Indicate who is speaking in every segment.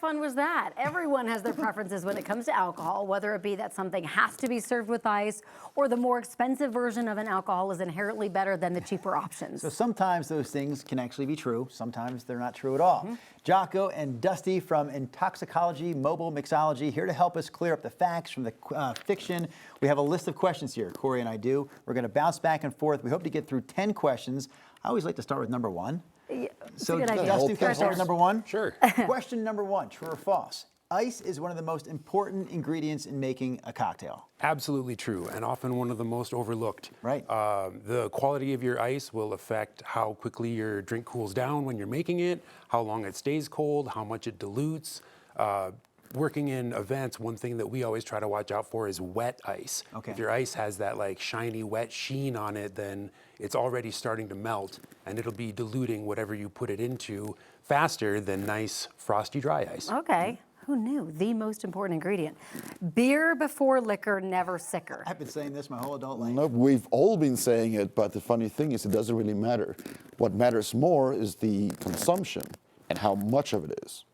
Speaker 1: fun was that? Everyone has their preferences when it comes to alcohol, whether it be that something has to be served with ice or the more expensive version of an alcohol is inherently better than the cheaper options.
Speaker 2: So sometimes those things can actually be true. Sometimes they're not true at all. Jocko and Dusty from Intoxixology Mobile Mixology here to help us clear up the facts from the fiction. We have a list of questions here, Corey and I do. We're going to bounce back and forth. We hope to get through 10 questions. I always like to start with number one.
Speaker 1: Yeah,
Speaker 2: So,
Speaker 1: good idea.
Speaker 2: Dusty, can I start with number one?
Speaker 3: Sure.
Speaker 2: Question number one, true or false? Ice is one of the most important ingredients in making a cocktail.
Speaker 3: Absolutely true, and often one of the most overlooked.
Speaker 2: Right.
Speaker 3: The quality of your ice will affect how quickly your drink cools down when you're making it, how long it stays cold, how much it dilutes. Working in events, one thing that we always try to watch out for is wet ice.
Speaker 2: Okay.
Speaker 3: If your ice has that like shiny, wet sheen on it, then it's already starting to melt, and it'll be diluting whatever you put it into faster than nice, frosty, dry ice.
Speaker 1: Okay. Who knew? The most important ingredient. Beer before liquor, never sicker.
Speaker 2: I've been saying this my whole adult life.
Speaker 4: No, we've all been saying it, but the funny thing is it doesn't really matter. What matters more is the consumption and how much of it is.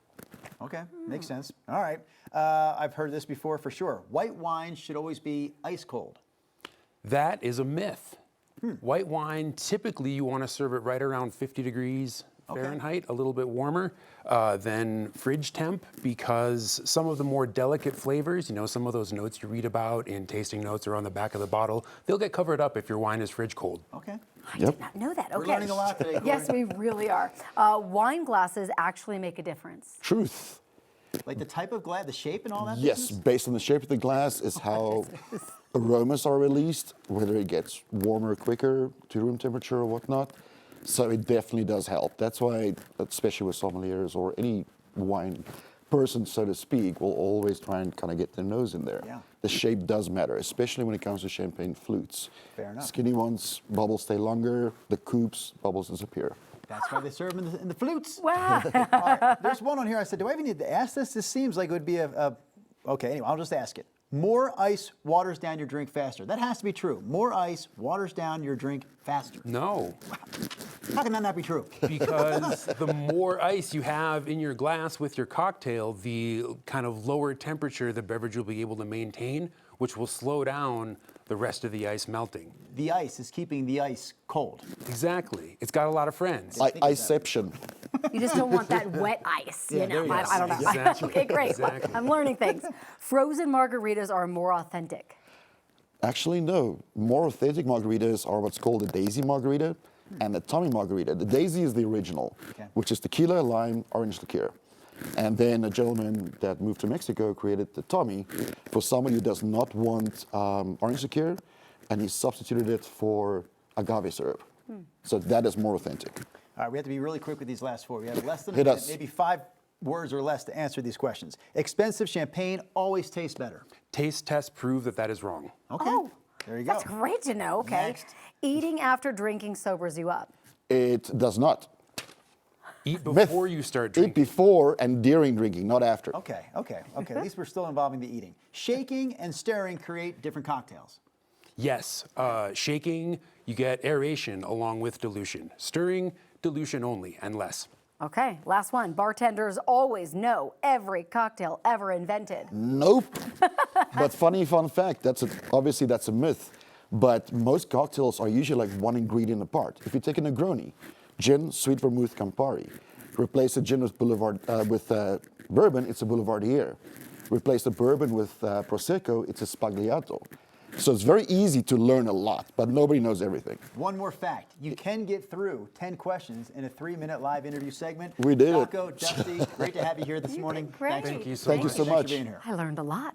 Speaker 2: Okay, makes sense. All right. I've heard this before for sure. White wine should always be ice cold.
Speaker 3: That is a myth. White wine, typically you want to serve it right around 50 degrees Fahrenheit, a little bit warmer than fridge temp, because some of the more delicate flavors, you know, some of those notes you read about in tasting notes or on the back of the bottle, they'll get covered up if your wine is fridge cold.
Speaker 2: Okay.
Speaker 1: I did not know that. Okay.
Speaker 2: We're learning a lot today, Corey.
Speaker 1: Yes, we really are. Wine glasses actually make a difference.
Speaker 4: Truth.
Speaker 2: Like the type of glass, the shape and all that?
Speaker 4: Yes,
Speaker 2: business?
Speaker 4: based on the shape of the glass is how aromas are released, whether it gets warmer quicker to room temperature or whatnot. So it definitely does help. That's why, especially with sommeliers or any wine person, so to speak, will always try and kind of get their nose in there.
Speaker 2: Yeah.
Speaker 4: The shape does matter, especially when it comes to champagne flutes.
Speaker 2: Fair enough.
Speaker 4: Skinny ones, bubbles stay longer. The coupes, bubbles disappear.
Speaker 2: That's why they serve them in the flutes.
Speaker 1: Wow.
Speaker 2: All right, there's one on here. I said, do I even need to ask this? This seems like it would be okay, anyway, I'll just ask it. More ice waters down your drink faster. That has to be true. More ice waters down your drink faster.
Speaker 3: No,
Speaker 2: How can that not be true?
Speaker 3: because the more ice you have in your glass with your cocktail, the kind of lower temperature the beverage will be able to maintain, which will slow down the rest of the ice melting.
Speaker 2: The ice is keeping the ice cold.
Speaker 3: Exactly. It's got a lot of friends.
Speaker 4: Iceception.
Speaker 1: You just don't want that wet ice,
Speaker 2: Yeah,
Speaker 1: you
Speaker 2: there
Speaker 1: know.
Speaker 2: you go.
Speaker 1: I don't know.
Speaker 3: Exactly.
Speaker 1: Okay, great.
Speaker 3: Exactly.
Speaker 1: I'm learning things. Frozen margaritas are more authentic.
Speaker 4: Actually, no. More authentic margaritas are what's called a daisy margarita and a Tommy margarita. The daisy is the original, which is tequila, lime, orange liqueur. And then a gentleman that moved to Mexico created the Tommy for somebody who does not want orange liqueur, and he substituted it for agave syrup. So that is more authentic.
Speaker 2: All right, we have to be really quick with these last four. We have less than a
Speaker 4: Hit
Speaker 2: minute,
Speaker 4: us.
Speaker 2: maybe 5 words or less to answer these questions. Expensive champagne always tastes better.
Speaker 3: Taste tests prove that that is wrong.
Speaker 2: Okay,
Speaker 1: Oh,
Speaker 2: there you go.
Speaker 1: That's great to know. Okay.
Speaker 2: Next.
Speaker 1: Eating after drinking sobers you up.
Speaker 4: It does not.
Speaker 3: Eat
Speaker 4: Myth.
Speaker 3: before you start
Speaker 4: Eat
Speaker 3: drinking.
Speaker 4: before and during drinking, not after.
Speaker 2: Okay. At least we're still involving the eating. Shaking and stirring create different cocktails.
Speaker 3: Yes, shaking, you get aeration along with dilution. Stirring, dilution only and less.
Speaker 1: Okay, last one. Bartenders always know every cocktail ever invented.
Speaker 4: Nope. But funny fun fact, obviously that's a myth, but most cocktails are usually like one ingredient apart. If you take a Negroni, gin, sweet vermouth, Campari, replace the gin with bourbon, it's a Boulevardier. Replace the bourbon with Prosecco, it's a Spagliato. So it's very easy to learn a lot, but nobody knows everything.
Speaker 2: One more fact. You can get through 10 questions in a 3-minute live interview segment.
Speaker 4: We did it.
Speaker 2: Jocko, Dusty, great to have you here this morning.
Speaker 1: Great.
Speaker 3: Thank you so
Speaker 4: Thank you
Speaker 3: much.
Speaker 4: so
Speaker 2: Thanks for
Speaker 4: much.
Speaker 2: being here.
Speaker 1: I learned a lot.